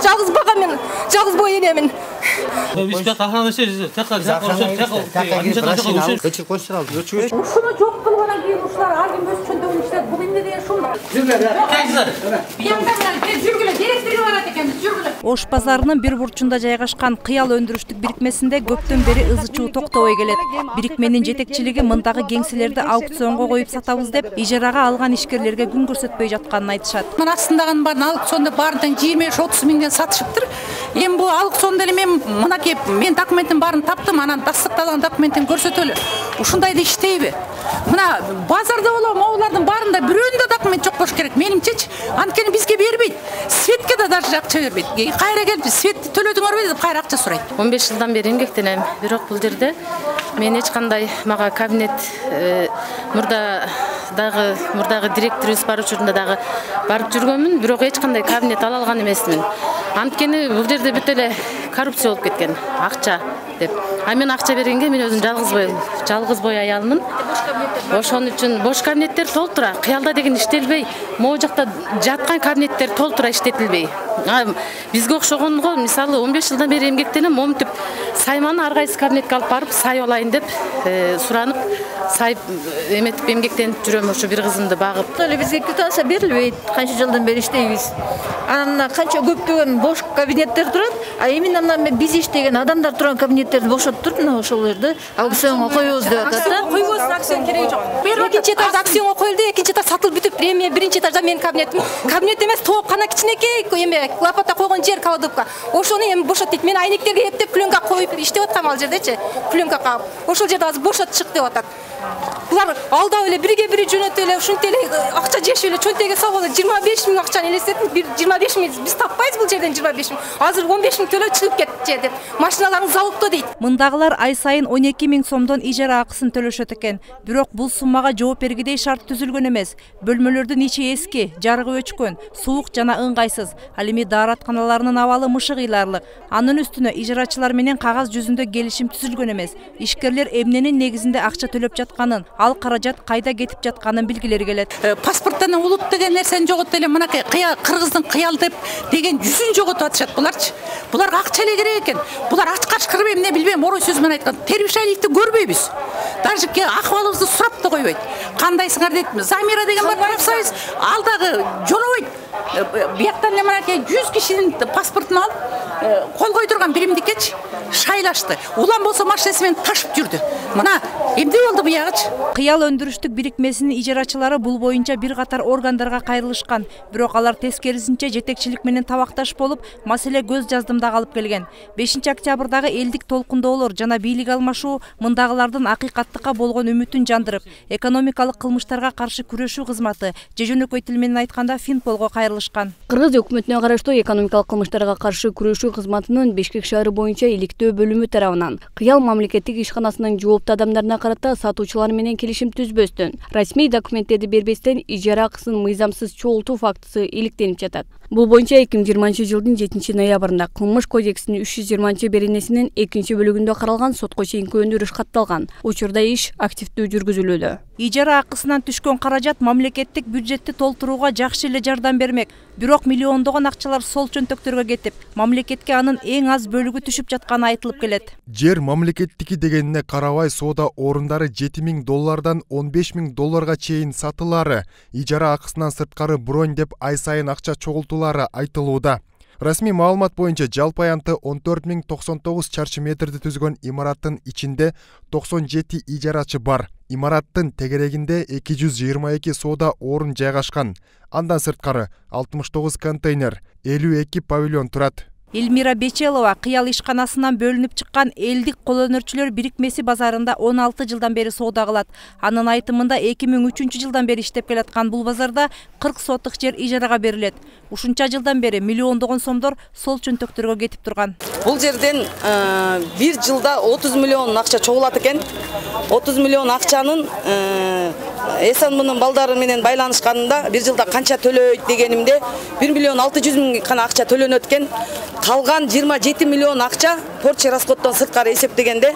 жалғыз баға мен жалғыз бой енемін. Ушуну жок кылгандан кийин ушулар ар ким өз чөнтөгүн иштеп, бул эмне деген шул? Жүргүлө, директорго барат экенбиз, жүргүлө. Ош базарынын бир бурчунда жайгашкан Кыял өндүрүштүк бирикмесинде көптөн бери ызы чуу токтобой келет. Бирикменин жетекчилиги мындагы кеңселерди аукционго коюп сатабыз деп ижарага алган ишкерлерге күн көрсөтпөй жатканын айтышат. Мына астындагын баарын аукционда баарынан 25-30 миңден сатышыптыр. Эми бул аукционда эле мен мынакей мен документтин баарын таптым, анан тастыкталган документин көрсөтөлү. Ушундайды иштейби? Мына базарда боло, моулардын баарында бирөөнүндө документ жок болуш керек. Менимчечи, анткени бизге бербейт. Светке да даже акча бербейт. Кайра келип светти төлөдүңөрбү деп кайра акча сурайт. 15 жылдан бери эмгектенем. Бирок бул жерде мен эч кандай мага кабинет мурдагы директорубуз бар учурунда дагы барып жүргөнмүн, бирок эч кандай кабинет ала алган эмесмин. Анткени бул жерде бүт эле коррупция болуп кеткен, акча деп. А мен акча бергенге мен өзүм жалгыз бой аялмын. Ошон үчүн бош кабинеттер толтура, Кыялда деген иштелбей, могу жакта жаткан кабинеттер толтура иштетилбей. Бизге окшогонго, мисалы 15 жылдан бери эмгектенем, момтип сайманы ар кайсы кабинетке алып барып, сай олайын деп суранып, сай эметип эмгектенип жүрөм, ошо бир кызымды багып. Бизге квитанция берилбейт, канча жылдан бери иштейбиз. Анан канча көптөгөн бош кабинеттер турат, а именно мына биз иштеген адамдар турган кабинеттерди бошоттуруп, мына ошолорду аукционго коебуз деп атат да. Койбосун аукцион кереги жок. Экинчи этажда аукционго коюлду, экинчи этаж сатылып бүтүп, эми биринчи этажда менин кабинетим. Кабинет эмес, топ гана кичинекей, эме лопата койгон жер кладовка. Ошону эми бошот дейт. Мен айнектерге эптеп пленка коюп иштеп аткам ал жердечи. Пленка кагып. Ошол жерде азыр бошот чык деп атат. Булар алдап эле бирге бири жөнөтүп эле ушинтип эле акча жешип эле чөнтөгүгө салып 25 миң акчаны элестетим. 25 миң биз таппайбыз бул жерден 25 миң. Азыр 15 миң төлөп чыгып кетти деп. Машиналарың залыпты дейт. Мындагылар ай сайын 12 миң сомдон ижара акысын төлөшөт экен. Бирок бул суммага жооп бергидей шарт түзүлгөн эмес. Бөлмөлөрдүн ичи эски, жарыгы өчкөн, суук жана ыңгайсыз. Ал эми дааратканаларынын абалы мышыгыйларлык. Анын үстүнө ижарачылар менен кагаз жүзүндө келишим түзүлгөн эмес. Ишкерлер эмненин негизинде акча төлөп жатканын, ал каражат кайда кетип жатканын билгилери келет. Паспорттан улут деген нерсени жоготуп эле мынакей Кыргыздын Кыял деген жүзүн жоготуп атышат буларчы. Буларга акча эле керек экен. Булар ачкач кырып эмне билбейм, орой сөз менен айткан. Тербишалиевди көрбөйбүз. Даже акыбалыбызды сурап да койбойт. Кандайсыңар дейт. Замира деген бар, барсаңыз алдагы жонобойт. Бияктан эле мынакей 100 кишинин паспортун алып, кол койдурган биримдикечи шайлашты. Улам болсо машинасы менен ташып жүрдү. Мына эмне болду буягычы? Кыял өндүрүштүк бирикмесинин ижарачылары бул боюнча бир катар органдарга кайрылышкан, бирок алар тескерисинче жетекчилик менен табакташ болуп, маселе көз жаздымда калып келген. 5 октябрдагы элдик толкундоолор жана бийлик алмашуу мындагылардын акыйкаттыкка болгон үмүтүн жандырып, экономикалык кылмыштарга каршы күрөшүү кызматы, же жөнөкөй тил менен айтканда Финполго кайрылышкан. Кыргыз өкмөтүнө караштуу экономикалык кылмыштарга каршы күрөшүү кызматынын Бишкек шаары боюнча иликтөө бөлүмү тарабынан Кыял мамлекеттик ишканасынын жооптуу адамдарына карата сатуучулар менен келишим түзбөстөн, расмий документтерди бербестен ижара акысын мыйзамсыз чогултуу фактысы иликтенип жатат. Бул боюнча 2020 жылдын 7 ноябрында Кылмыш кодексинин 320 беренесинин 2 бөлүгүндө каралган сотко чейинки өндүрүш катталган. Учурда иш активдүү жүргүзүлүүдө. Ижара акысынан түшкөн каражат мамлекеттик бюджетти толтурууга жакшы эле жардам бермек. Бирок миллиондогон акчалар сол чөнтөктөргө кетип, мамлекетке анын эң аз бөлүгү түшүп жатканы айтылып келет. Жер мамлекеттики дегенине карабай соода орундары $7,000 $15,000 чейин сатылары, ижара акысынан сырткары бронь деп ай сайын акча чогултуулары айтылууда. Расмий маалымат боюнча жалпы аянты 14,099 чарчы метрди түзгөн имараттын ичинде 97 ижарачы бар. Имараттын тегерегинде 222 соода орун жайгашкан. Андан сырткары 69 контейнер, 52 павильон турат. Элмира Бечелова Кыял ишканасынан бөлүнүп чыккан элдик кол өнөрчүлөр бирикмеси базарында 16 жылдан бери соода кылат. Анын айтымында 2003 жылдан бери иштеп келаткан бул базарда 40 соттук жер ижарага берилет. Ушунча жылдан бери миллиондогон сомдор сол чөнтөктөргө кетип турган. Бул жерден бир жылда 30 миллион акча чогулат экен. 30 миллион акчанын Эсанмынын балдары менен байланышканында бир жылда канча төлөйт дегенимде 1 миллион 600 миң гана акча төлөнөт экен. Калган 27 миллион акча порча расходтон сырткары эсептегенде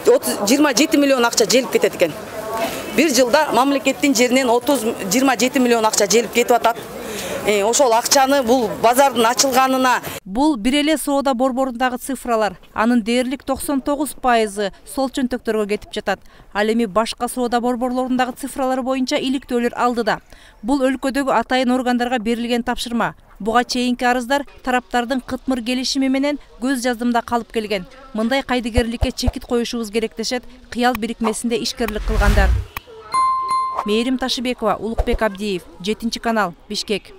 27 миллион акча желип кетет экен. Бир жылда мамлекеттин жеринен 27 миллион акча желип кетип атат. ошол акчаны бул базардын ачылганына. Бул бир эле соода борборундагы цифралар. Анын дээрлик 99% сол чөнтөктөргө кетип жатат. Ал эми башка соода борборлорундагы цифралар боюнча иликтөөлөр алдыда. Бул өлкөдөгү атайын органдарга берилген тапшырма. Буга чейинки арыздар тараптардын кытмыр келишими менен көз жаздымда калып келген. Мындай кайдыгерликке чекит коюшубуз керек дешет Кыял бирикмесинде ишкерлик кылгандар. Мээрим Ташыбекова, Улукбек Абдиев, 7 канал, Бишкек.